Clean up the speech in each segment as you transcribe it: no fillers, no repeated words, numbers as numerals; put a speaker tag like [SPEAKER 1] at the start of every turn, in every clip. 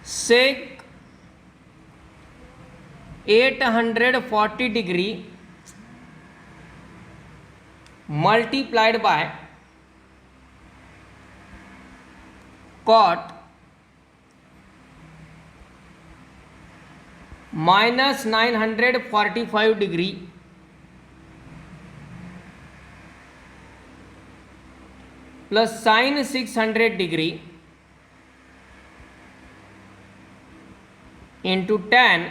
[SPEAKER 1] sec 840 degree multiplied by cot minus 945 degree plus sin 600 degree into tan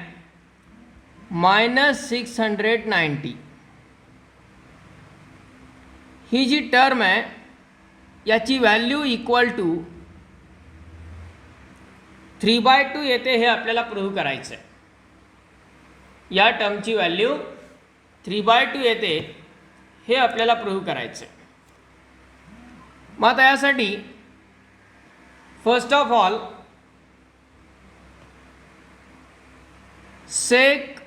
[SPEAKER 1] minus 690. He G term आहे याची value equal to 3/2 येते हे आपल्याला prove करायचं आहे. या टर्मची व्हॅल्यू 3/2 येते हे आपल्याला प्रूव्ह करायचं आहे. मग आता यासाठी फर्स्ट ऑफ ऑल सेक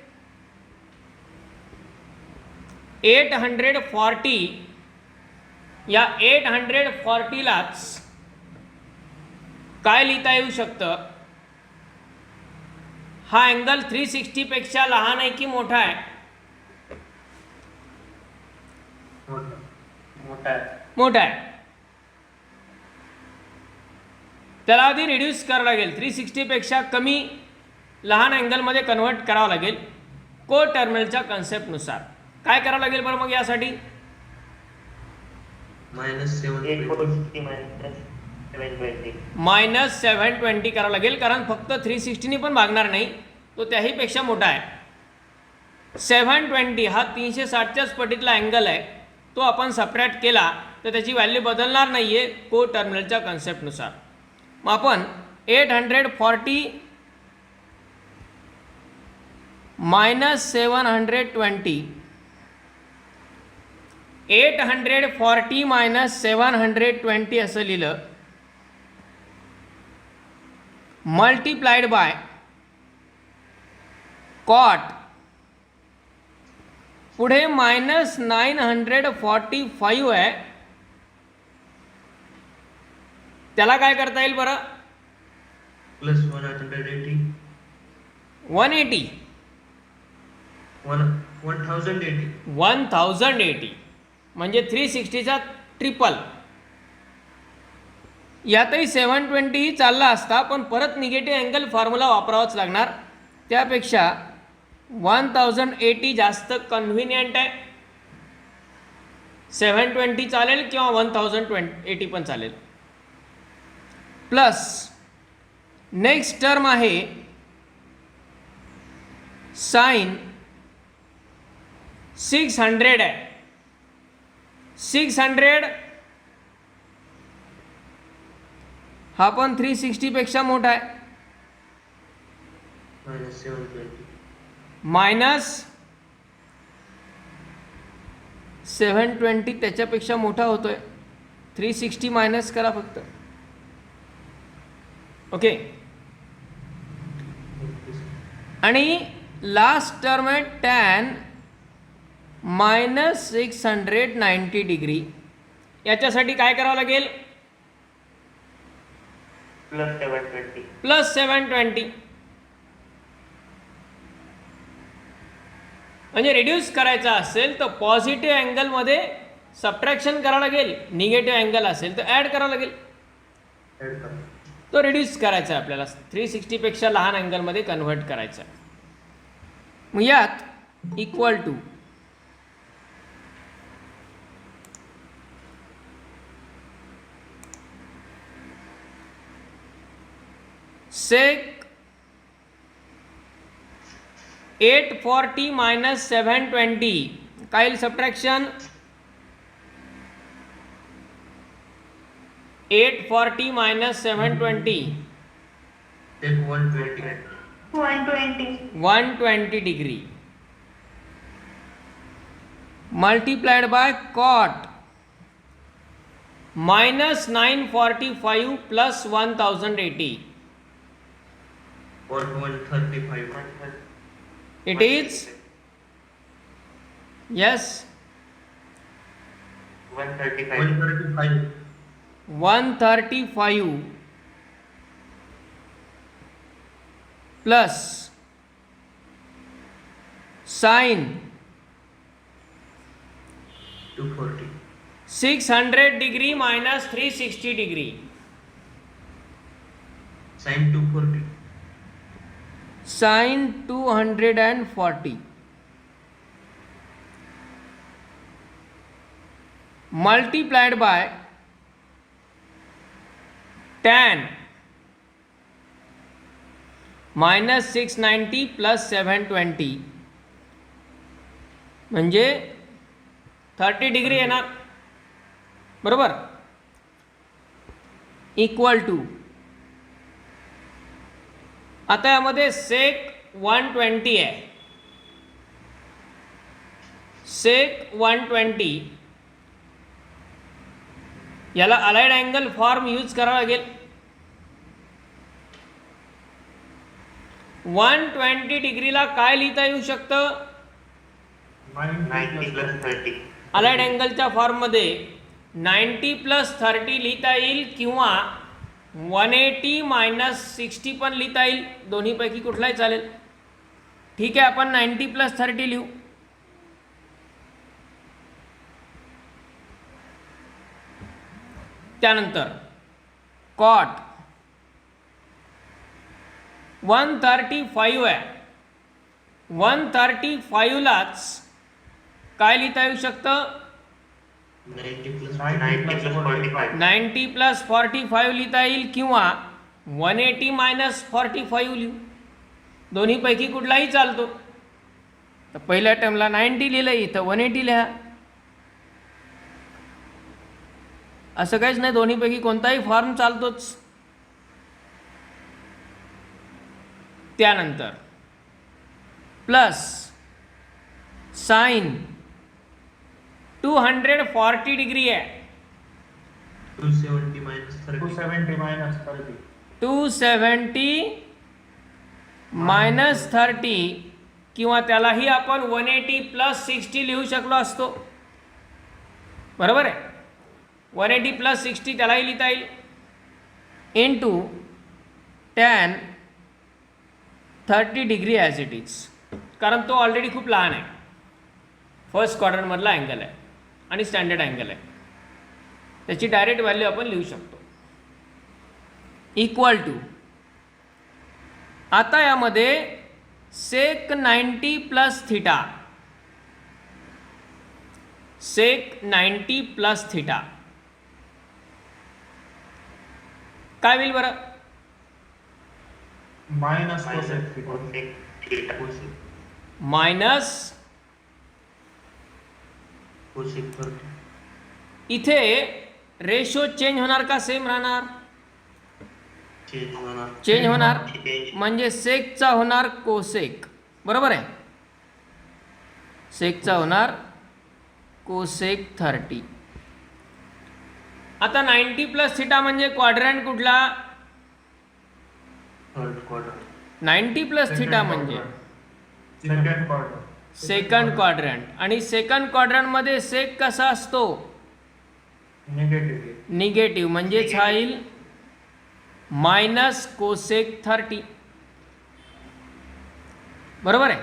[SPEAKER 1] 840 या 840 लाच काय लिहिता येऊ शकतं, हा अँगल 360 पेक्षा लहान आहे की मोठा आहे? मोठा आहे. त्याला आधी रिड्यूस करावं लागेल, 360 पेक्षा कमी लहान अँगलमध्ये कन्व्हर्ट करावं लागेल को टर्मिनलच्या कन्सेप्टनुसार. काय करावं लागेल बरं मग यासाठी? मायनस 720 करावं लागेल, कारण फक्त 360 पण भागणार नाही, तो त्याही पेक्षा मोठा आहे. 720 हा 360च्याच पटीतला अँगल आहे, तो आपण सबट्रॅक्ट केला तर त्याची व्हॅल्यू बदलणार नाही आहे को टर्मिनलच्या कन्सेप्टनुसार. मग आपण 840 मायनस 720 840 मायनस 720 असं लिहिलं, मल्टिप्लाइड बाय कॉट पुढे मायनस 945 आहे, त्याला काय करता येईल बरं?
[SPEAKER 2] प्लस 180
[SPEAKER 1] 1080 म्हणजे 360चा ट्रिपल. यातही 720 चालला असता, पण परत निगेटिव्ह अँगल फॉर्म्युला वापरावाच लागणार. त्यापेक्षा 1080 जास्त कन्व्हिनियंट आहे. 720 चालेल किंवा 1080 पण चालेल. प्लस नेक्स्ट टर्म आहे साइन 600 आहे. 600 हा पण 360 पेक्षा मोठा आहे. मायनस 720 त्याच्यापेक्षा मोठा होतोय. 360 मायनस करा फक्त. ओके. आणि लास्ट टर्म आहे टॅन मायनस 690 डिग्री. याच्यासाठी काय करावं लागेल? प्लस 720. म्हणजे रिड्यूस करायचा असेल तर पॉझिटिव्ह अँगलमध्ये सबट्रॅक्शन करावं लागेल, निगेटिव्ह अँगल असेल तर ॲड करावं लागेल. तो रिड्यूस करायचा आहे आपल्याला, 360 पेक्षा लहान अँगलमध्ये कन्व्हर्ट करायचा आहे. मग यात इक्वल टू सेक 840 मायनस 720 काय subtraction? 840 minus 720 120 degree multiplied by cot minus 945 plus 1080.
[SPEAKER 2] Or 135.
[SPEAKER 1] It is yes
[SPEAKER 2] 135.
[SPEAKER 1] 135 plus sine
[SPEAKER 2] 240.
[SPEAKER 1] 600 degree minus 360 degree.
[SPEAKER 2] Sin 240.
[SPEAKER 1] Sine 240 multiplied by tan minus 690 plus 720 म्हणजे 30 डिग्री येणार. बरोबर. इक्वल टू आता यामध्ये सेक 120 आहे. सेक 120 याला allied angle form use करावा लागेल. 120 डिग्रीला काय लिहिता येऊ शकतं
[SPEAKER 2] 90 plus 30.
[SPEAKER 1] अलाइड अँगलच्या फॉर्ममध्ये 90 प्लस 30 लिहिता येईल किंवा 180 मायनस 60 पण लिहिता येईल. दोन्हीपैकी कुठलाही चालेल. ठीक आहे, आपण 90 प्लस 30 लिहू. त्यानंतर कॉट 135 आहे. 135 लाच काय लिहिता येऊ शकतं
[SPEAKER 2] 90 plus 45.
[SPEAKER 1] 90 प्लस 45 लिहिता येईल किंवा 180 मायनस 45 लिहू. दोन्हीपैकी कुठलाही चालतो. तर पहिल्या टर्मला 90 लिहिलं, इथं 180 लिहा. असं काहीच नाही, दोन्हीपैकी कोणताही फॉर्म चालतोच. त्यानंतर प्लस साइन 240 डिग्री आहे.
[SPEAKER 2] 270 minus 30.
[SPEAKER 3] 270 minus 30.
[SPEAKER 1] 270 मायनस 30 किंवा त्यालाही आपण 180 प्लस 60 लिहू शकलो असतो. बरोबर आहे. 180 प्लस 60 त्यालाही लिहिता येईल into tan 30 degree as it is, कारण तो ऑलरेडी खूप लहान आहे. फर्स्ट क्वाड्रंटमधला अँगल आहे आणि स्टँडर्ड अँगल आहे. त्याची डायरेक्ट व्हॅल्यू आपण लिहू शकतो. इक्वल टू आता यामध्ये सेक 90 प्लस थिटा, सेक 90 प्लस थिटा काय होईल बरं
[SPEAKER 3] Minus cosec theta.
[SPEAKER 2] Cosec theta.
[SPEAKER 1] Minus
[SPEAKER 2] Cosec 30.
[SPEAKER 1] इथे रेशो चेंज होणार का सेम राहणार
[SPEAKER 2] Change होणार.
[SPEAKER 1] चेंज होणार
[SPEAKER 2] Change.
[SPEAKER 1] म्हणजे सेकचा होणार कोसेक. बरोबर आहे. सेकचा होणार कोसेक 30. आता 90 प्लस थिटा म्हणजे क्वाड्रंट कुठला
[SPEAKER 2] Third quadrant.
[SPEAKER 1] 90 प्लस थिटा म्हणजे
[SPEAKER 3] Second quarter.
[SPEAKER 1] Second quadrant. आणि सेकंड क्वाड्रंटमध्ये सेक कसा असतो
[SPEAKER 3] Negative.
[SPEAKER 1] निगेटिव्ह, म्हणजेच हा येईल मायनस कोसेक 30. बरोबर आहे.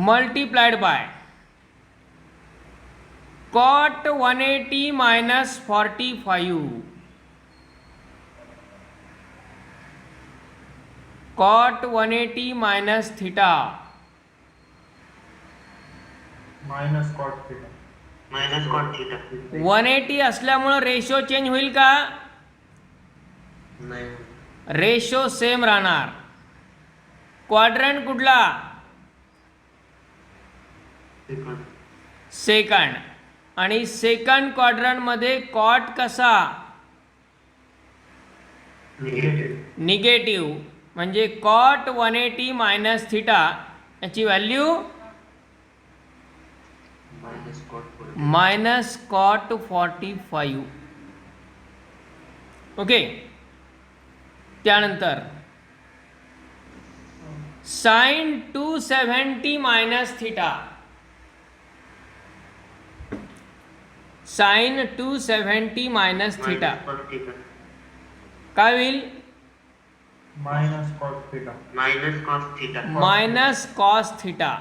[SPEAKER 1] Multiplied by cot 180 minus 45. Cot 180 minus theta
[SPEAKER 3] Minus cot theta.
[SPEAKER 2] Minus cot theta.
[SPEAKER 1] 180 असल्यामुळं रेशो चेंज होईल का
[SPEAKER 2] नाही.
[SPEAKER 1] रेशो सेम राहणार. क्वाड्रंट कुठला
[SPEAKER 2] Second.
[SPEAKER 1] सेकंड. आणि सेकंड क्वाड्रंटमध्ये कॉट कसा
[SPEAKER 2] Negative.
[SPEAKER 1] निगेटिव्ह, म्हणजे कॉट 180 मायनस थिटा याची value
[SPEAKER 2] Minus cot 40.
[SPEAKER 1] Minus cot 45. Okay. त्यानंतर sine 270 minus theta, sine 270 minus theta
[SPEAKER 2] Minus cot theta.
[SPEAKER 1] काय होईल
[SPEAKER 3] minus cos theta.
[SPEAKER 2] minus cos theta.
[SPEAKER 1] Minus cos theta.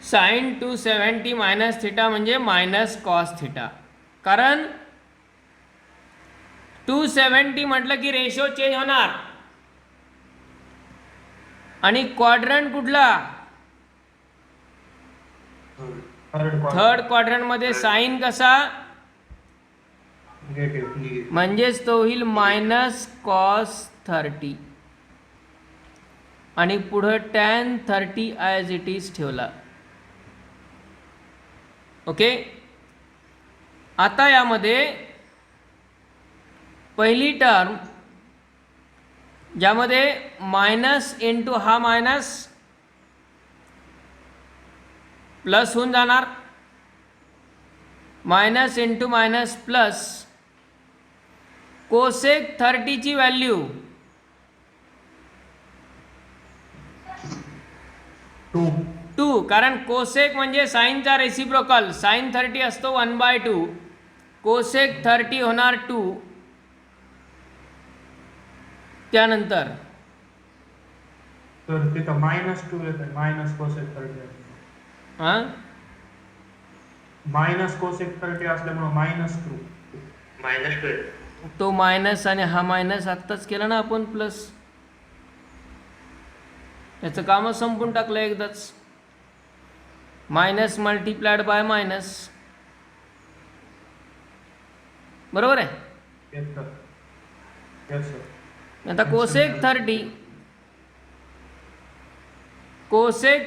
[SPEAKER 1] Sine 270 minus theta म्हणजे minus cos theta. कारण 270 म्हटलं की ratio change होणार. आणि quadrant कुठला?
[SPEAKER 3] Third quadrant.
[SPEAKER 1] थर्ड क्वाड्रंट मध्ये साइन कसा?
[SPEAKER 3] Negative.
[SPEAKER 1] म्हणजेच तो होईल मायनस कॉस 30 आणि पुढं टॅन 30 ॲज इट इज ठेवला. ओके. आता यामध्ये पहिली टर्म ज्यामध्ये मायनस इंटू हा मायनस प्लस होऊन जाणार. Minus into minus plus. Cosec 30 ची व्हॅल्यू 2, कारण कोसेक म्हणजे साईनचा रेसिप्रोकल. साइन 30 असतो 1/2. कोसेक 30 होणार 2. त्यानंतर
[SPEAKER 3] तर तिथं -2 येते. मायनस cosec 30
[SPEAKER 1] हां
[SPEAKER 3] मायनस cosec 30 असल्यामुळे -2.
[SPEAKER 2] minus 12.
[SPEAKER 1] तो मायनस आणि हा मायनस आत्ताच केला ना आपण प्लस. याचं कामच संपून टाकलं एकदाच. Minus multiplied by minus. बरोबर आहे.
[SPEAKER 3] Yes sir. Yes sir.
[SPEAKER 1] आता कोसेक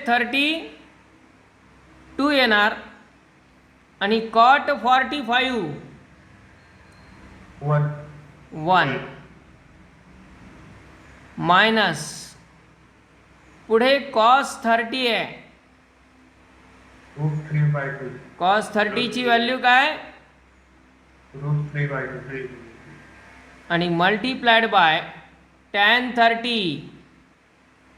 [SPEAKER 1] 30 2 येणार आणि कॉट 45 1 मायनस पुढे कॉस 30 आहे.
[SPEAKER 3] √3/2.
[SPEAKER 1] कॉस 30 ची व्हॅल्यू काय?
[SPEAKER 3] √3/2.
[SPEAKER 1] आणि मल्टिप्लाइड बाय टॅन 30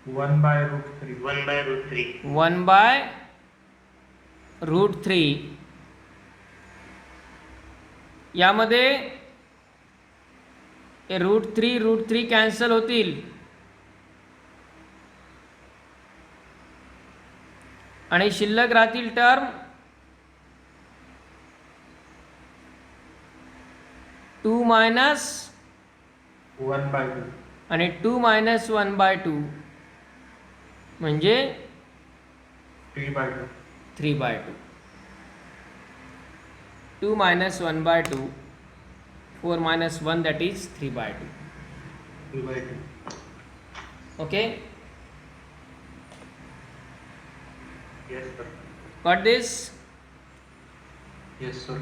[SPEAKER 3] 1/√3.
[SPEAKER 2] 1/√3.
[SPEAKER 1] 1/√3. यामध्ये √3 कॅन्सल होतील आणि शिल्लक राहतील टर्म 2 मायनस
[SPEAKER 3] 1/2.
[SPEAKER 1] आणि 2 मायनस 1/2 म्हणजे
[SPEAKER 3] 3/2.
[SPEAKER 1] 3/2. 2 minus 1/2. 4 minus 1, that is 3/2.
[SPEAKER 3] 3/2.
[SPEAKER 1] Okay,
[SPEAKER 2] Yes sir.
[SPEAKER 1] got this?
[SPEAKER 2] Yes sir.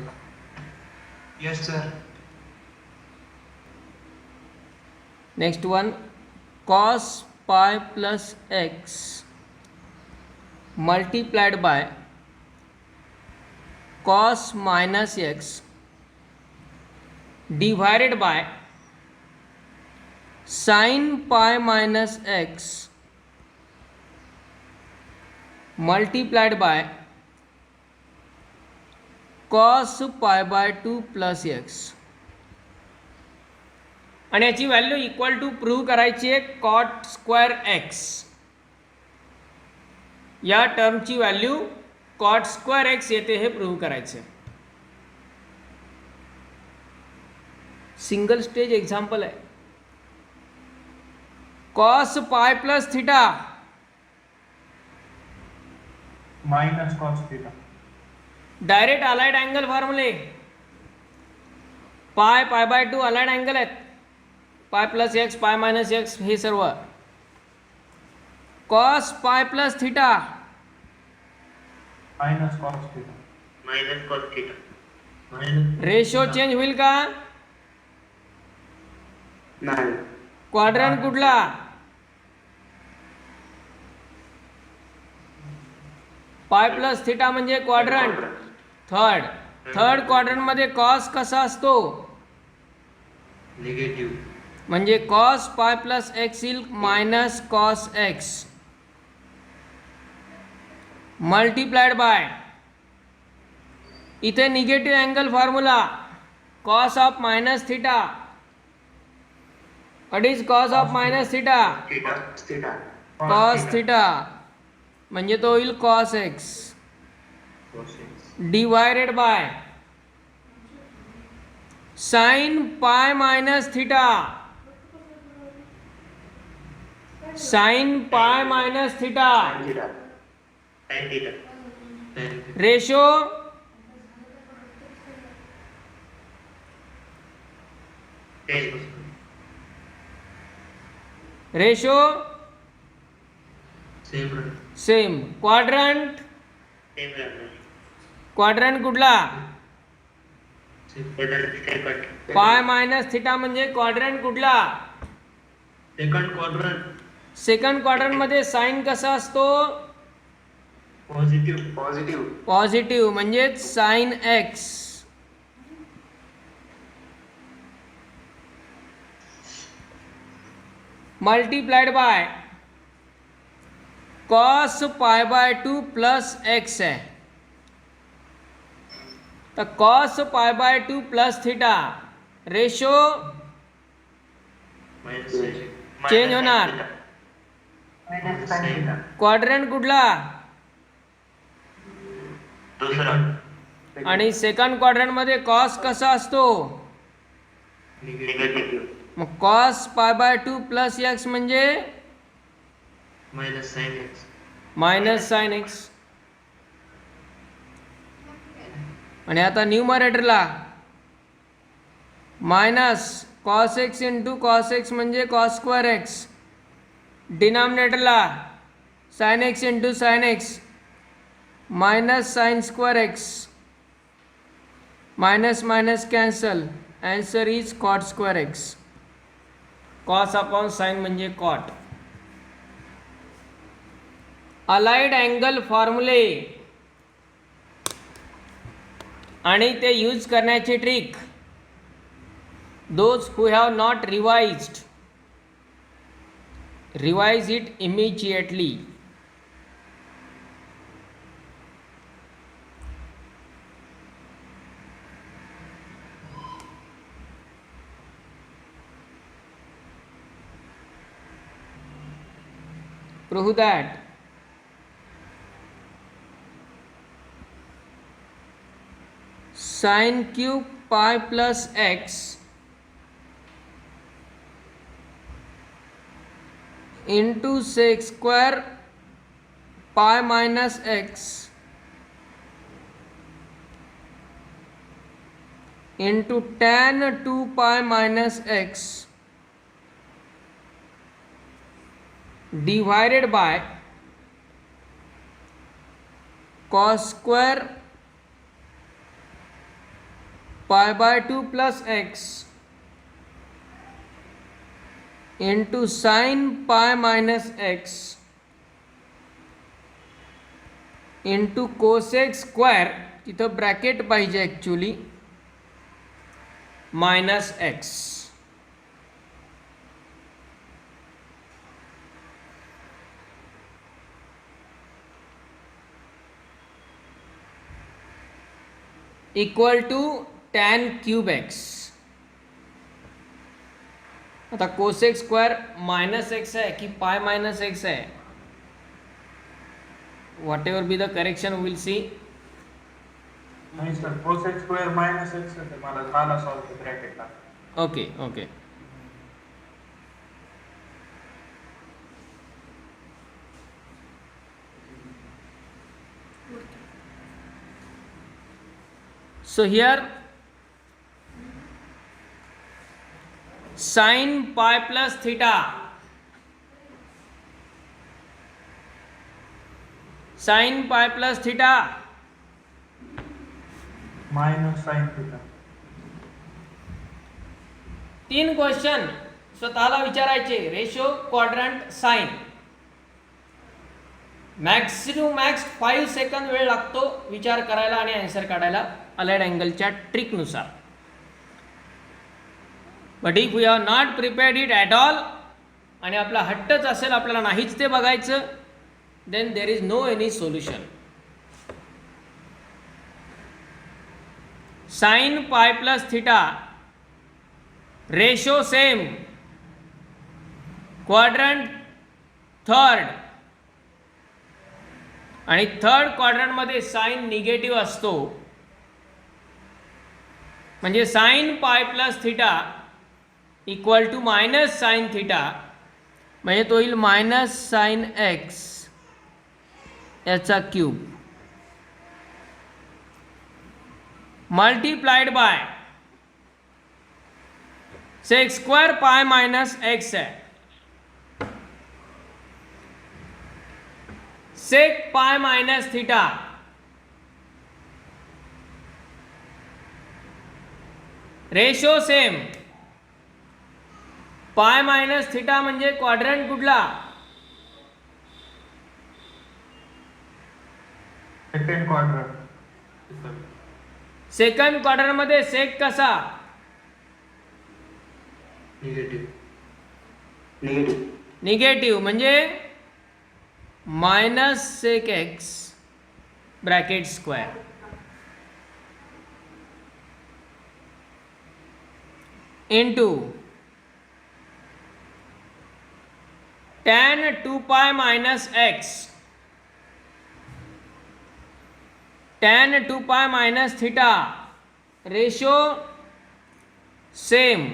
[SPEAKER 2] Yes sir.
[SPEAKER 1] Next one, cos pi plus x multiplied by cos minus x divided by sin pi minus x multiplied by cos pi by 2 plus x. आणि याची value equal to prove करायची आहे cot square x. या टर्मची value cot square x येते हे prove करायचं. Single stage example आहे. Cos pi plus theta
[SPEAKER 3] minus cos theta.
[SPEAKER 1] Direct allied angle फॉर्म्युले. पाय बाय 2 अलाइड अँगल आहेत. Pi plus x pi minus x हे सर्व. Cos pi plus theta
[SPEAKER 3] minus cos theta.
[SPEAKER 2] Minus cos theta.
[SPEAKER 1] Ratio change होईल का?
[SPEAKER 2] नाही.
[SPEAKER 1] Quadrant कुठला? Pi plus theta म्हणजे quadrant third quadrant मध्ये कॉस कसा असतो?
[SPEAKER 2] निगेटिव्ह.
[SPEAKER 1] म्हणजे कॉस पाय प्लस एक्स येईल minus cos x multiplied by इथे negative angle formula cos of minus theta what is cos of minus theta?
[SPEAKER 2] Theta theta
[SPEAKER 1] cos theta म्हणजे तो होईल cos x divided by sine pi minus theta. Sine pi minus theta
[SPEAKER 2] theta tan theta
[SPEAKER 1] ratio ratio same. Quadrant
[SPEAKER 2] same लागणार
[SPEAKER 1] quadrant कुठला?
[SPEAKER 2] Second
[SPEAKER 1] pi minus theta म्हणजे quadrant कुठला?
[SPEAKER 2] Second quadrant
[SPEAKER 1] second quadrant मध्ये sine कसा असतो?
[SPEAKER 2] Positive
[SPEAKER 1] positive म्हणजेच sine x multiplied by cos pi by 2 plus x है. तो cos pi by 2 plus theta ratio change होणार.
[SPEAKER 3] Minus sine theta.
[SPEAKER 1] क्वाड्रंट कुठला?
[SPEAKER 2] दुसरा
[SPEAKER 1] आणि सेकंड क्वाड्रंट मध्ये कॉस कसा असतो?
[SPEAKER 2] निगेटिव्ह
[SPEAKER 1] मग cos pi by 2 plus x म्हणजे
[SPEAKER 2] minus sine x
[SPEAKER 1] minus sine x. आणि आता न्यूमरेटरला minus cos x into cos x म्हणजे कॉस स्क्वेअर एक्स. डिनॉमिनेटरला sine x into sine x minus sine square x. Minus minus cancel. Answer is cot square x. Cos upon sine म्हणजे cot. Allied angle फॉर्म्युले आणि ते use करण्याची trick. Those who have not revised revise it immediately. Prove that sin cube pi plus x into sec square pi minus x into tan 2 pi minus x divided by cos square pi by 2 plus x into sin pi minus x into cosec square तिथं bracket पाहिजे actually minus x. Equal to tan cube x. आता cosec square minus x है कि pi minus x है, whatever be the correction will see.
[SPEAKER 3] नाही sir, cosec square minus x आहे. मला झाला सॉल्व ब्रॅकेटला.
[SPEAKER 1] Okay okay. So here sin pi plus theta, sin pi plus theta
[SPEAKER 3] minus sine theta.
[SPEAKER 1] 3 question स्वतःला विचारायचे. Ratio, quadrant, sine. Max 5 सेकंद वेळ लागतो विचार करायला आणि आन्सर काढायला अलाइड अँगलच्या ट्रिकनुसार. But if we are not prepared it at all आणि आपला हट्टच असेल आपल्याला नाहीच ते बघायचं, then there is no any solution. Sine pi plus theta ratio same quadrant third, आणि थर्ड क्वाड्रंटमध्ये साईन निगेटिव्ह असतो, म्हणजे sine pi plus theta equal to minus sine theta, म्हणजे तो येईल मायनस साईन एक्स याचा cube multiplied by sec square pi minus x है, sec pi minus theta, ratio same, pi minus theta म्हणजे quadrant कुठला,
[SPEAKER 3] second quadrant.
[SPEAKER 1] Second quadrant मध्ये sec कसा, negative म्हणजे minus sec x bracket square into tan 2 pi minus x, tan 2 pi minus theta, ratio same,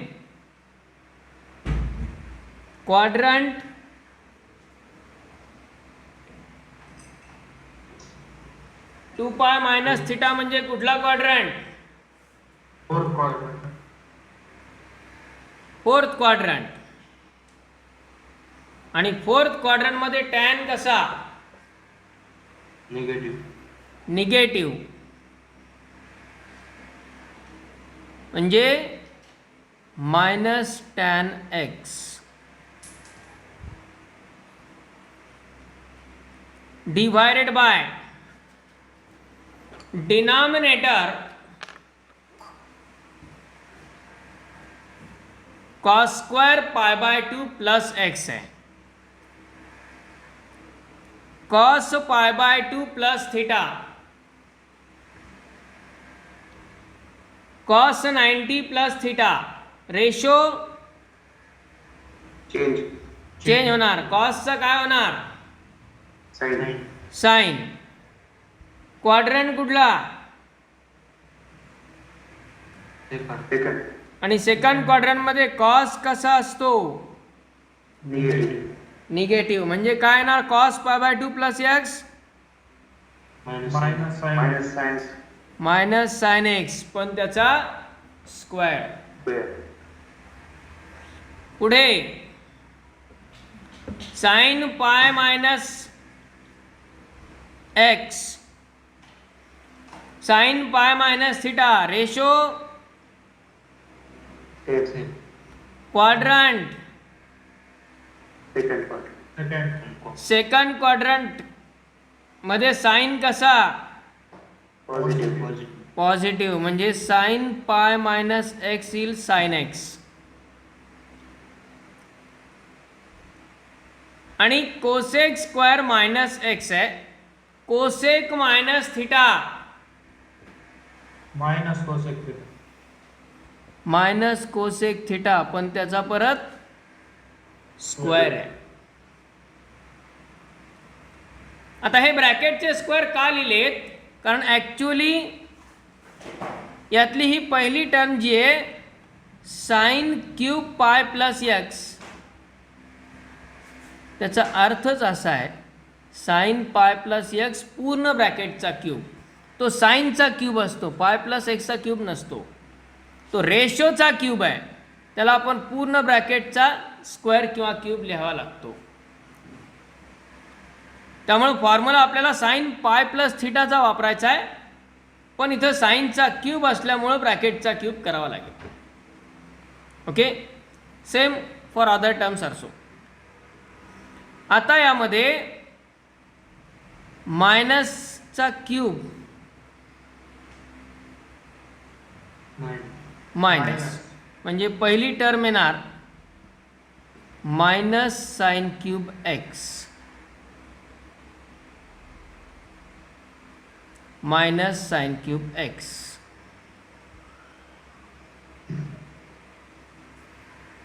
[SPEAKER 1] quadrant two pi minus theta म्हणजे कुठला quadrant,
[SPEAKER 3] fourth quadrant.
[SPEAKER 1] Fourth quadrant, आणि fourth quadrant मध्ये tan कसा, negative म्हणजे minus tan x divided by denominator cos square pi by 2 plus x है, cos pi by 2 plus theta, cos 90 plus theta, ratio change होणार, कॉसचा काय होणार sign, quadrant कुठला, आणि सेकंड क्वाड्रंट मध्ये कॉस कसा असतो, निगेटिव्ह म्हणजे काय येणार, cos pi by 2 plus x minus sine x पण त्याचा स्क्वेअर. पुढे sine pi minus x, sine pi minus theta, ratio quadrant, second quadrant मध्ये साइन कसा, पॉझिटिव्ह म्हणजे साइन पाय मायनस एक्स येईल साइन एक्स, आणि कोसेक स्क्वायर मायनस एक्स आहे, cosec minus theta,
[SPEAKER 3] minus cosec theta,
[SPEAKER 1] minus cosec theta पण त्याचा परत square आहे. आता हे ब्रॅकेटचे स्क्वेअर का लिहिलेत, कारण ॲक्च्युली यातली ही पहिली टर्म जी आहे साइन क्यूब पाय प्लस एक्स, त्याचा अर्थच असा आहे साइन पाय प्लस एक्स पूर्ण ब्रॅकेटचा क्यूब, तो साइनचा क्यूब असतो, पाय प्लस एक्सचा क्यूब नसतो, तो रेशोचा क्यूब आहे, त्याला आपण पूर्ण ब्रॅकेटचा स्क्वेअर किंवा क्यूब लिहावा लागतो. त्यामुळे फॉर्म्युला आपल्याला साइन पाय प्लस थीटाचा वापरायचा आहे, पण इथं साइनचा क्यूब असल्यामुळं ब्रॅकेटचा क्यूब करावा लागेल. Okay, same for other terms also. आता यामध्ये मायनसचा क्यूब मायनस म्हणजे पहिली टर्म येणार minus sine cube x, minus sine cube x,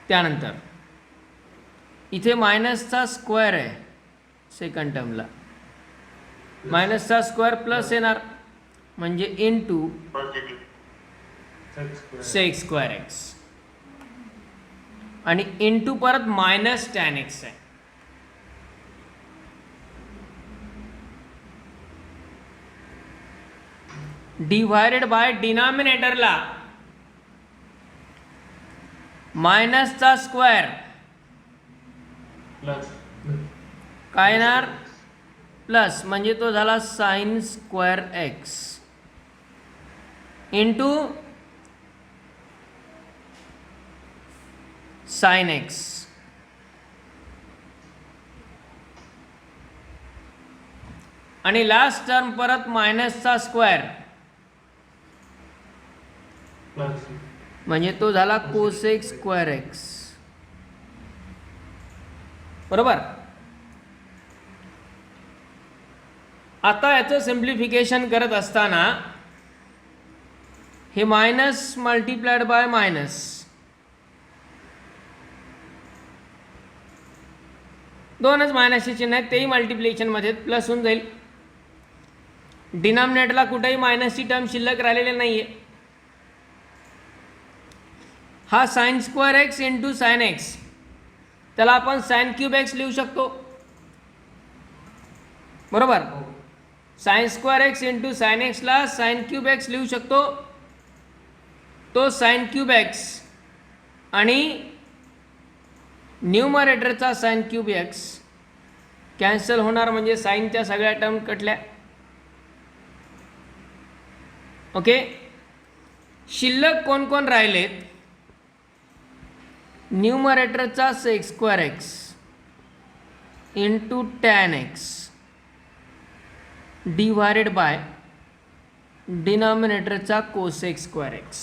[SPEAKER 1] त्यानंतर इथे मायनसचा स्क्वेअर आहे सेकंड टर्मला, मायनसचा स्क्वेअर प्लस येणार म्हणजे into
[SPEAKER 2] positive
[SPEAKER 1] sec square x आणि इंटू परत मायनस टॅन एक्स आहे. डिवायडेड बाय डिनॉमिनेटरला मायनसचा स्क्वेअर
[SPEAKER 3] प्लस
[SPEAKER 1] काय येणार प्लस म्हणजे तो झाला sine square x into sine x आणि लास्ट टर्म परत मायनसचा स्क्वेअर
[SPEAKER 3] प्लस
[SPEAKER 1] म्हणजे तो झाला कोसेक स्क्वेअर एक्स. बरोबर. आता याचं सिम्प्लिफिकेशन करत असताना हे मायनस मल्टिप्लाइड बाय मायनस दोनच मायनसचे चिन्ह आहेत, तेही मल्टिप्लिकेशनमध्ये प्लस होऊन जाईल. डिनॉमिनेटरला कुठेही मायनसची टर्म शिल्लक राहिलेली नाही आहे. हा sine square x into sine x त्याला आपण साइन क्यूब एक्स लिहू शकतो. बरोबर. Sine square x into sine एक्सला साइन क्यूब एक्स लिहू शकतो. तो साइन क्यूब एक्स आणि न्यूमरेटरचा साइन क्यूब एक्स कॅन्सल होणार म्हणजे साइनच्या सगळ्या टर्म कटल्या. ओके. शिल्लक कोण कोण राहिलेत? न्यूमरेटरचा sec square x into tan x divided by डिनॉमिनेटरचा कोसेक स्क्वेअर एक्स.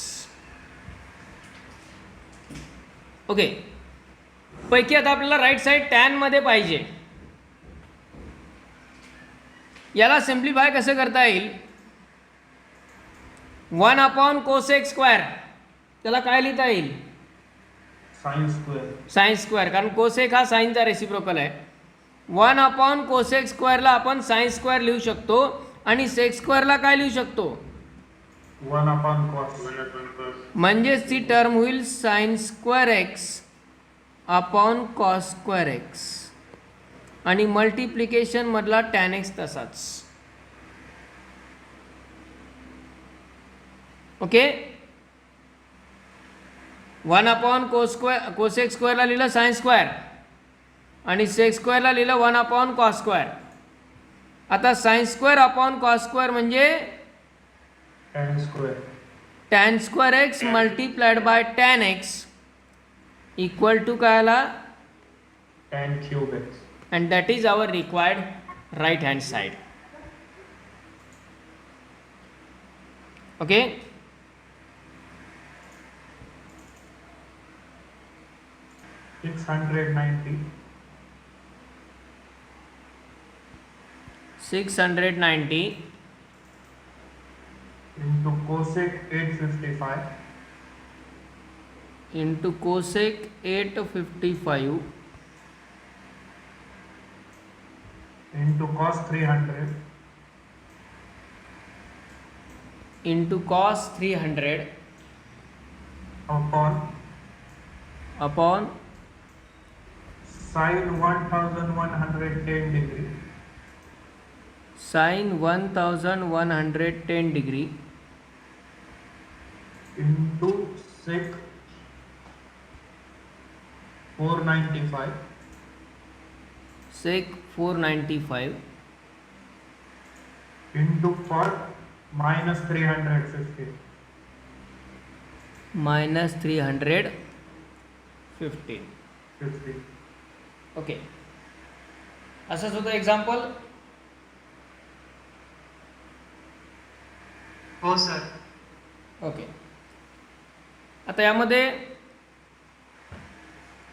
[SPEAKER 1] ओके. पैकी आता आपल्याला राईट साईड टॅनमध्ये पाहिजे. याला सिम्प्लिफाय कसं करता येईल? 1/कोसेक स्क्वेअर त्याला काय लिहिता येईल?
[SPEAKER 3] Sine square.
[SPEAKER 1] साइन स्क्वेअर, कारण कोसेक हा साइनचा रेसिप्रोकल आहे. 1/कोसेक स्क्वेअरला आपण साइन स्क्वेअर लिहू शकतो आणि सेक स्क्वेअरला काय लिहू शकतो?
[SPEAKER 3] 1/cos.
[SPEAKER 1] म्हणजेच ती टर्म होईल sine square x upon cos square x आणि मल्टिप्लिकेशन मधला टॅन एक्स तसाच. ओके. 1/कोसेक स्क्वेअरला लिहिलं साइन स्क्वेअर आणि सेक स्क्वेअरला लिहिलं 1/कॉस स्क्वेअर. आता sine square upon cos square म्हणजे
[SPEAKER 3] tan square.
[SPEAKER 1] Tan square x multiplied by tan x equal to काय आला?
[SPEAKER 3] tan cube x.
[SPEAKER 1] and that is our required right hand side. Okay.
[SPEAKER 3] $690
[SPEAKER 1] 690
[SPEAKER 3] into cosec 855
[SPEAKER 1] into cosec 855
[SPEAKER 3] into cos 300
[SPEAKER 1] into cos 300 upon
[SPEAKER 3] sin 1110 degree
[SPEAKER 1] sin 1110 degree
[SPEAKER 3] into sec 495
[SPEAKER 1] sec 495
[SPEAKER 3] into cot minus 350
[SPEAKER 1] minus 350.
[SPEAKER 3] 50.
[SPEAKER 1] Okay. असंच होतं example.
[SPEAKER 2] हो sir.
[SPEAKER 1] Okay. आता यामध्ये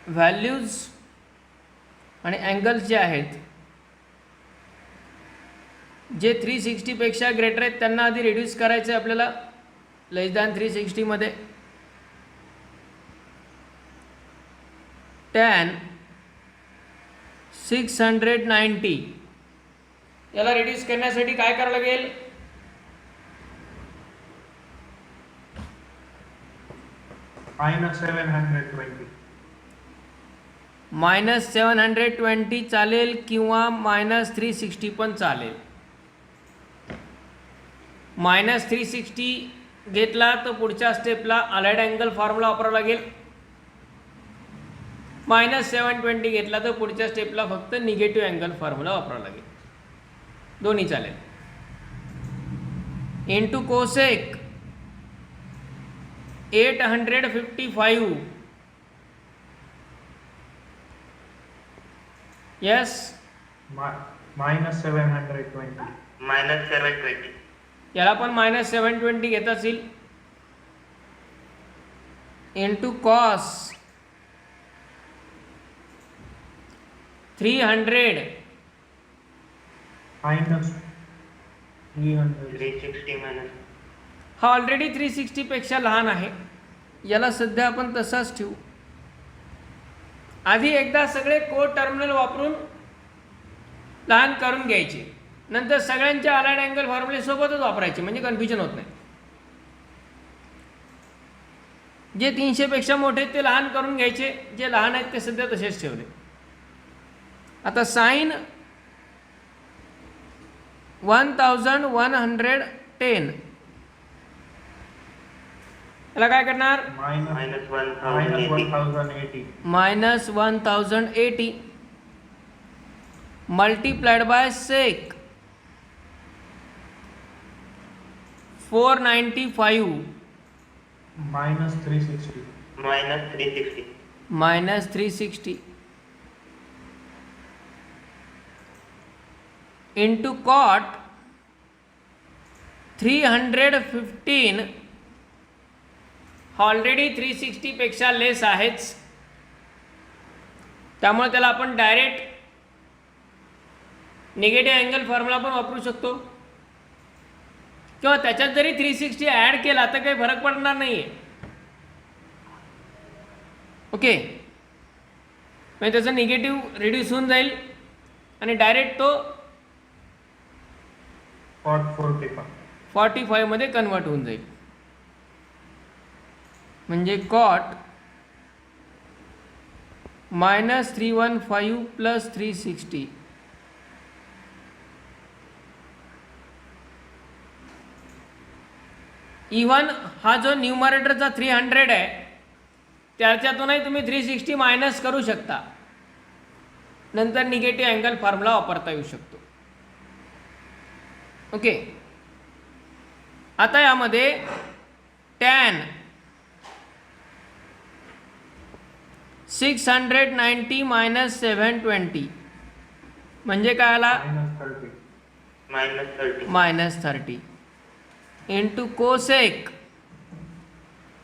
[SPEAKER 1] values आणि angles जे आहेत जे 360 पेक्षा ग्रेटर आहेत त्यांना आधी रिड्यूस करायचं आहे आपल्याला लेस दॅन 360 मध्ये. टॅन 690. याला रिड्यूस करण्यासाठी काय करावं लागेल?
[SPEAKER 3] -720.
[SPEAKER 1] -720 चालेल किंवा -360 पण चालेल. -360 घेतला तर पुढच्या स्टेपला अलाइड अँगल फॉर्म्युला वापरावा लागेल. -720 घेतला तर पुढच्या स्टेपला फक्त निगेटिव्ह अँगल फॉर्म्युला वापरावा लागेल. दोन्ही चालेल. Into cosec 855. यस,
[SPEAKER 3] -720.
[SPEAKER 2] -720.
[SPEAKER 1] याला पण -720 घेत असेल. Into cos 300.
[SPEAKER 2] -360 minus.
[SPEAKER 1] हा ऑलरेडी 360 पेक्षा लहान आहे. याला सध्या आपण तसाच ठेवू. आधी एकदा सगळे कोड टर्मिनल वापरून लहान करून घ्यायचे, नंतर सगळ्यांच्या अलाइड अँगल फॉर्म्युले सोबतच वापरायचे, म्हणजे कन्फ्युजन होत नाही. जे 300 पेक्षा मोठे आहेत ते लहान करून घ्यायचे, जे लहान आहेत ते सध्या तसेच ठेवले. आता साइन 1110. याला काय करणार?
[SPEAKER 3] -1080.
[SPEAKER 1] -1080 multiplied by sec 495
[SPEAKER 3] -360.
[SPEAKER 1] -360 into cot 315. Already 360 पेक्षा लेस आहेच, त्यामुळे त्याला आपण डायरेक्ट निगेटिव्ह अँगल फॉर्म्युला पण वापरू शकतो, किंवा त्याच्यात जरी 360 ॲड केला तर काही फरक पडणार नाही आहे. ओके, म्हणजे त्याचं निगेटिव्ह रिड्यूस होऊन जाईल आणि डायरेक्ट तो 45 मध्ये कन्वर्ट होऊन जाईल. म्हणजे कॉट -315 प्लस 360. इवन हा जो न्यूमरेटरचा 300 आहे त्याच्यातूनही तुम्ही 360 मायनस करू शकता, नंतर निगेटिव्ह अँगल फॉर्म्युला वापरता येऊ शकतो. ओके, आता यामध्ये tan 690 - 720 म्हणजे काय आला? -30 इंटू कोसेक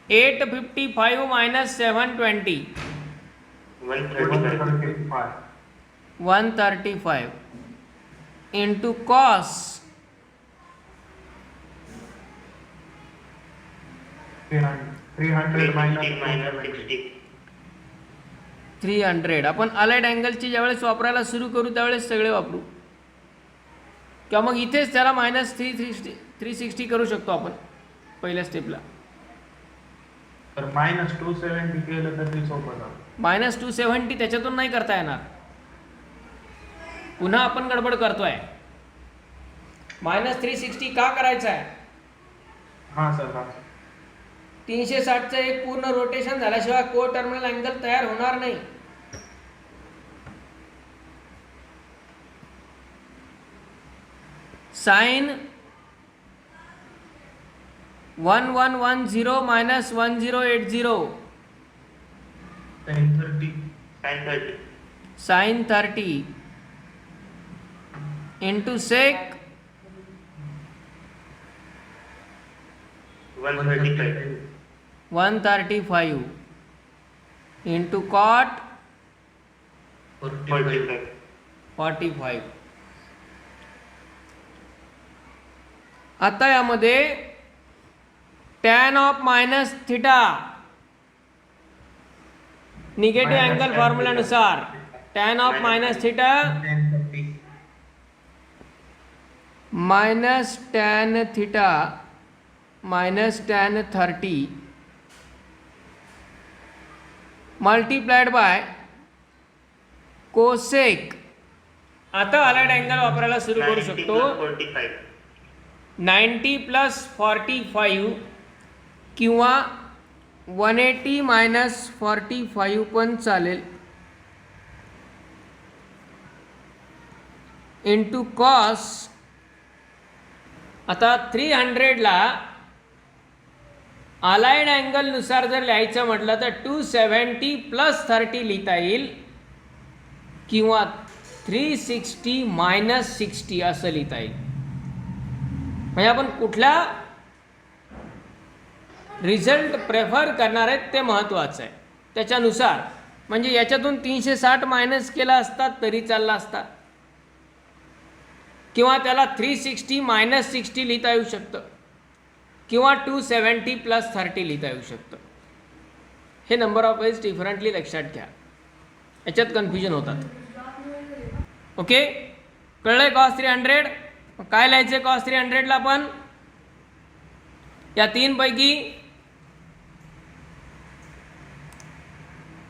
[SPEAKER 1] 855 - 720 135 इंटू कॉस 300. आपण अलाइड अँगलची ज्यावेळेस वापरायला सुरू करू त्यावेळेस सगळे वापरू, किंवा मग इथेच त्याला -360 करू शकतो आपण पहिल्या स्टेपला.
[SPEAKER 3] तर -270 केलं तर ते सोपं जातं.
[SPEAKER 1] -270 त्याच्यातून नाही करता येणार, पुन्हा आपण गडबड करतोय. -360 का करायचं आहे?
[SPEAKER 3] हां सर, हां.
[SPEAKER 1] 360चं एक पूर्ण रोटेशन झाल्याशिवाय को टर्मिनल अँगल तयार होणार नाही. Sine 1110 - 1080 sine 30 into sec 135 into cot 45. आता यामध्ये tan ऑफ -θ निगेटिव्ह अँगल फॉर्म्युलानुसार tan of minus theta
[SPEAKER 3] -10 30
[SPEAKER 1] minus tan theta minus tan 30 multiplied by cosec. आता अलाइड अँगल वापरायला सुरू करू
[SPEAKER 2] 90
[SPEAKER 1] शकतो.
[SPEAKER 2] plus 45.
[SPEAKER 1] 90 प्लस 45 किंवा 180 मायनस 45 पण चालेल. Into cos. आता 300ला अलाइड अँगलनुसार जर लिहायचं म्हटलं तर 270 प्लस 30 लिहिता येईल किंवा 360 मायनस 60 असं लिहिता येईल. म्हणजे आपण कुठला रिझल्ट प्रेफर करणार आहेत ते महत्त्वाचं आहे. त्याच्यानुसार म्हणजे याच्यातून 360 मायनस केला असता तरी चालला असता किंवा त्याला 360 मायनस 60 लिहिता येऊ शकतं किंवा 270 प्लस 30 लिहिता येऊ शकतं. हे नंबर ऑफ वेज डिफरंटली लक्षात घ्या, याच्यात कन्फ्युजन होतात. ओके, कळलं आहे कॉस 300. काय लिहायचं आहे कॉस 300ला आपण? या तीनपैकी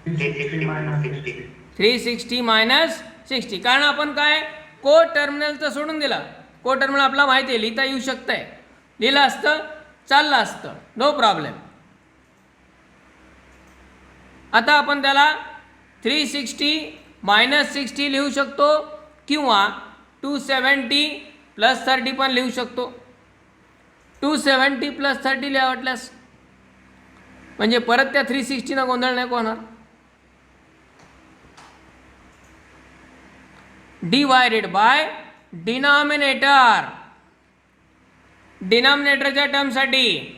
[SPEAKER 3] 360 minus 60
[SPEAKER 1] 360 मायनस 60. कारण आपण काय को टर्मिनलचं सोडून दिला. को टर्मिनल आपला माहिती आहे, लिहिता येऊ शकतंय. लिहिलं असतं चाललं असतं, नो प्रॉब्लेम. आता आपण त्याला 360 मायनस 60 लिहू शकतो किंवा 270 प्लस 30 पण लिहू शकतो. 270 प्लस 30 लिहा वाटल्यास, म्हणजे परत त्या 360 गोंधळ नाही होणार. Divided by denominator. डिनॉमिनेटरच्या टर्मसाठी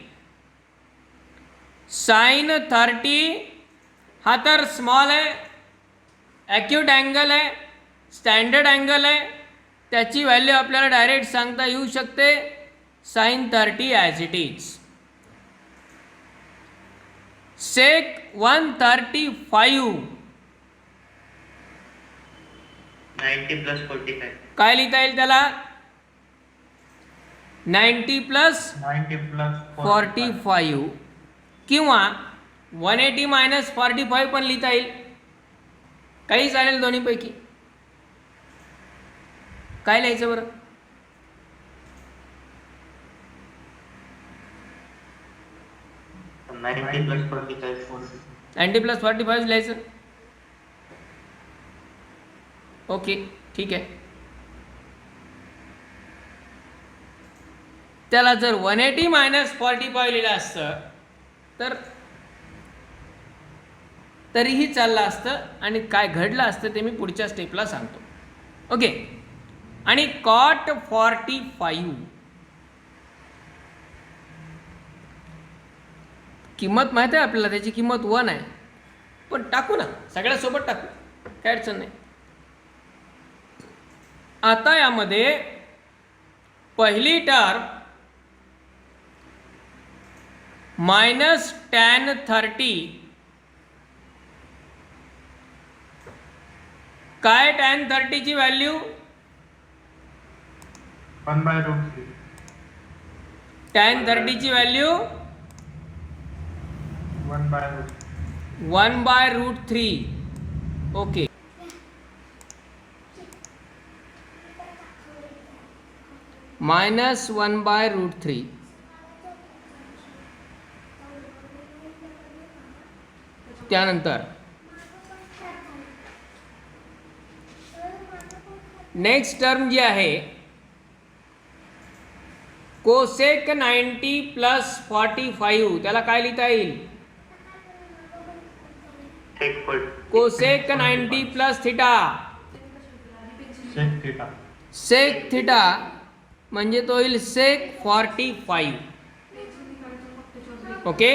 [SPEAKER 1] साइन 30 हा तर स्मॉल आहे, ॲक्यूट अँगल आहे, स्टँडर्ड अँगल आहे, त्याची व्हॅल्यू आपल्याला डायरेक्ट सांगता येऊ शकते sine 30 as it is. Sec 135
[SPEAKER 2] 90 plus 45.
[SPEAKER 1] काय लिहिता येईल त्याला? 90 प्लस
[SPEAKER 3] 90 plus
[SPEAKER 1] 45 किंवा 180 मायनस 45 पण लिहिता येईल. काही चालेल दोन्हीपैकी. काय लिहायचं बरं?
[SPEAKER 2] So 90 plus 45.
[SPEAKER 1] 90 प्लस 45 लिहायचं. ओके, ठीक आहे. त्याला जर 180 मायनस 45 लिहिलं असतं तर तरीही चाललं असतं आणि काय घडलं असतं ते मी पुढच्या स्टेपला सांगतो. ओके, आणि कॉट 45 किंमत माहिती आहे आपल्याला, त्याची किंमत 1 आहे, पण टाकू ना सगळ्यासोबत टाकू, काय अडचण नाही. आता यामध्ये पहिली टर्म मायनस टॅन 30. काय टॅन 30 ची व्हॅल्यू?
[SPEAKER 3] 1/√3.
[SPEAKER 1] टॅन 30 ची व्हॅल्यू
[SPEAKER 3] 1/√3.
[SPEAKER 1] 1/√3. Okay, minus 1/√3. त्यानंतर नेक्स्ट टर्म जी आहे कोसेक 90 प्लस 45, त्याला काय लिहिता येईल?
[SPEAKER 2] Sec 40.
[SPEAKER 1] Cosec 90 plus theta.
[SPEAKER 3] Sec theta.
[SPEAKER 1] Sec theta म्हणजे तो येईल सेक 45. ओके,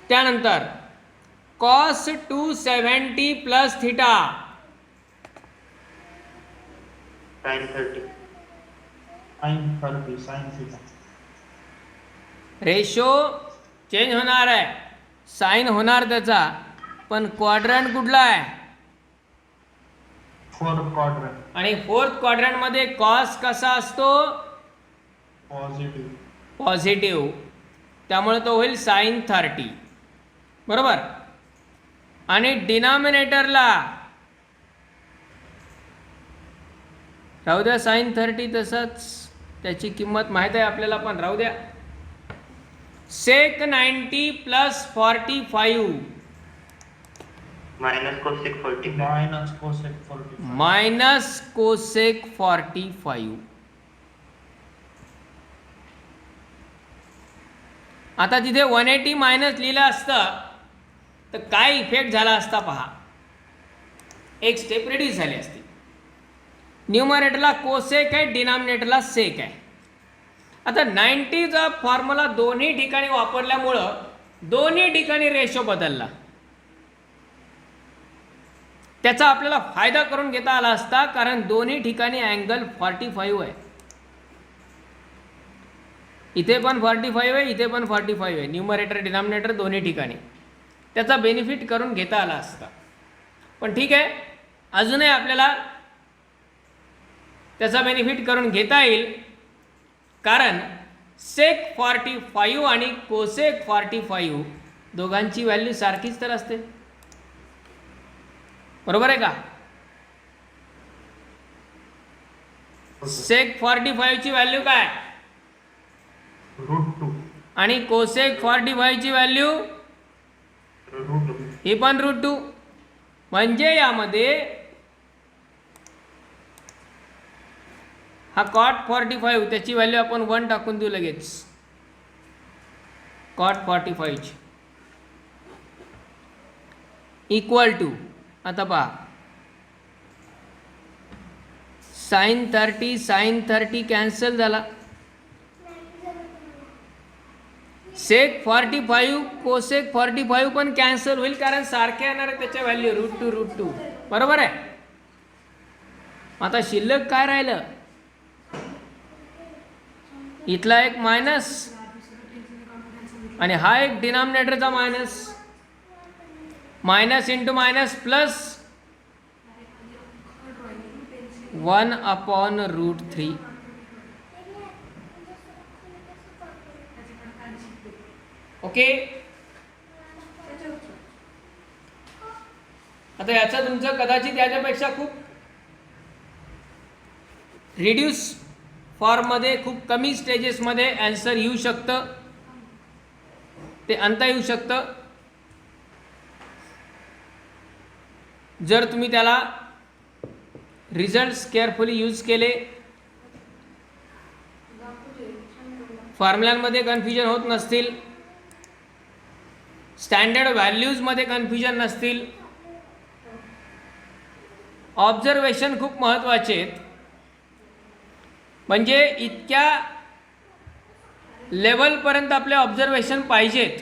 [SPEAKER 1] त्यानंतर cos 270 plus theta.
[SPEAKER 2] Sin 30.
[SPEAKER 3] Sin 30. Sin theta.
[SPEAKER 1] Ratio change होणार आहे, साइन होणार त्याचा. पण क्वाड्रंट कुठला आहे?
[SPEAKER 3] Fourth quadrant.
[SPEAKER 1] आणि फोर्थ क्वाड्रंटमध्ये कॉस कसा असतो?
[SPEAKER 3] पॉझिटिव्ह.
[SPEAKER 1] पॉझिटिव्ह. त्यामुळे तो होईल sin 30. बरोबर. आणि डिनॉमिनेटरला राहू द्या sin 30 तसंच, त्याची किंमत माहीत आहे आपल्याला, पण राहू द्या. sec 90 plus 45
[SPEAKER 2] minus cosec 45.
[SPEAKER 3] Minus cosec 45.
[SPEAKER 1] Minus cosec 45. आता तिथे 180 मायनस लिहिलं असतं तर काय इफेक्ट झाला असता पहा. एक स्टेप रिड्यूस झाली असती. न्यूमरेटरला कोसेक आहे, डिनॉमिनेटरला सेक आहे. आता 90चा फॉर्म्युला दोन्ही ठिकाणी वापरल्यामुळं दोन्ही ठिकाणी रेशो बदलला. त्याचा आपल्याला फायदा करून घेता आला असता, कारण दोन्ही ठिकाणी अँगल 45 आहे. इथे पण 45 आहे, इथे पण 45 आहे. न्यूमरेटर डिनॉमिनेटर दोन्ही ठिकाणी. त्याचा बेनिफिट करून घेता आला असता. पण ठीक आहे, अजूनही आपल्याला त्याचा बेनिफिट करून घेता येईल, कारण सेक 45 आणि कोसेक 45 दोघांची व्हॅल्यू सारखीच तर असते. बरोबर आहे का? सेक 45 ची व्हॅल्यू काय?
[SPEAKER 3] रूट 2.
[SPEAKER 1] आणि कोसेक 45 ची व्हॅल्यू
[SPEAKER 3] रूट 2.
[SPEAKER 1] ही पण रूट 2. म्हणजे यामध्ये हा कॉट 45 त्याची व्हॅल्यू आपण 1 टाकून देऊ लगेच. कॉट 45 ची इक्वल टू, आता पहा, sin 30 कॅन्सल झाला. सेक 45 कोसेक 45 पण कॅन्सल होईल, कारण सारखे येणार आहे त्याच्या व्हॅल्यू रूट 2. बरोबर आहे. आता शिल्लक काय राहिलं? इथला एक मायनस आणि हा एक डिनॉमिनेटरचा minus. Minus into minus plus 1/√3. Okay. आता याचं तुमचं कदाचित याच्यापेक्षा खूप रिड्यूस फॉर्ममध्ये, खूप कमी स्टेजेसमध्ये ॲन्सर येऊ शकतं, ते आणता येऊ शकतं, जर तुम्ही त्याला रिझल्ट्स केअरफुली यूज केले. फॉर्म्युलांमध्ये कन्फ्युजन होत नसतील, स्टँडर्ड व्हॅल्यूजमध्ये कन्फ्युजन नसतील. ऑब्झर्वेशन खूप महत्त्वाचे आहेत. म्हणजे इतक्या लेवलपर्यंत आपले ऑब्झर्वेशन पाहिजेत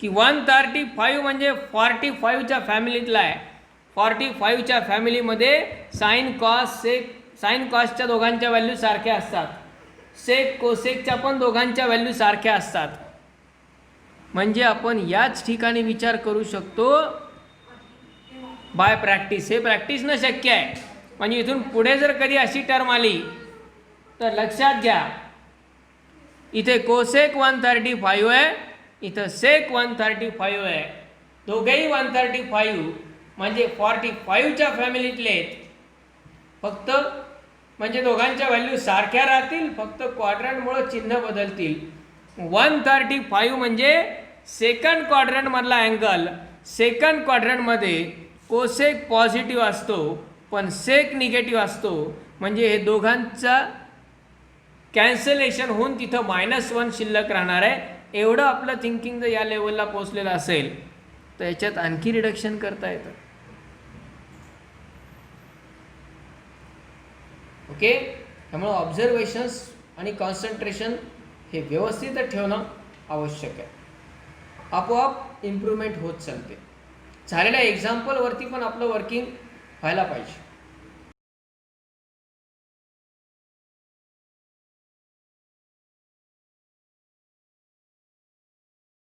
[SPEAKER 1] की 135 म्हणजे 45च्या फॅमिलीतला आहे. 45च्या फॅमिलीमध्ये साइन कॉसच्या दोघांच्या व्हॅल्यू सारख्या असतात. सेक कोसेकच्या पण दोघांच्या व्हॅल्यू सारख्या असतात. म्हणजे आपण याच ठिकाणी विचार करू शकतो बाय प्रॅक्टिस. हे प्रॅक्टिसनं शक्य आहे. म्हणजे इथून पुढे जर कधी अशी टर्म आली तर लक्षात घ्या, इथे कोसेक 135 आहे, इथं सेक 135 आहे. दोघेही 135 म्हणजे 45च्या फॅमिलीतले आहेत. फक्त म्हणजे दोघांच्या व्हॅल्यू सारख्या राहतील, फक्त क्वाड्रंटमुळं चिन्ह बदलतील. 135 म्हणजे सेकंड क्वाड्रंटमधला अँगल. सेकंड क्वाड्रंटमध्ये कोसेक पॉझिटिव्ह असतो पण सेक निगेटिव्ह असतो. म्हणजे हे दोघांचा कॅन्सलेशन होऊन तिथं -1 शिल्लक राहणार आहे. एवढं आपलं थिंकिंग जर या लेवलला पोचलेलं असेल तर याच्यात आणखी रिडक्शन करता येतं. ओके. त्यामुळे ऑब्झर्वेशन्स आणि कॉन्सन्ट्रेशन हे व्यवस्थित ठेवणं आवश्यक आहे. आपोआप इम्प्रूव्हमेंट होत चालते. झालेल्या एक्झाम्पलवरती पण आपलं वर्किंग व्हायला पाहिजे.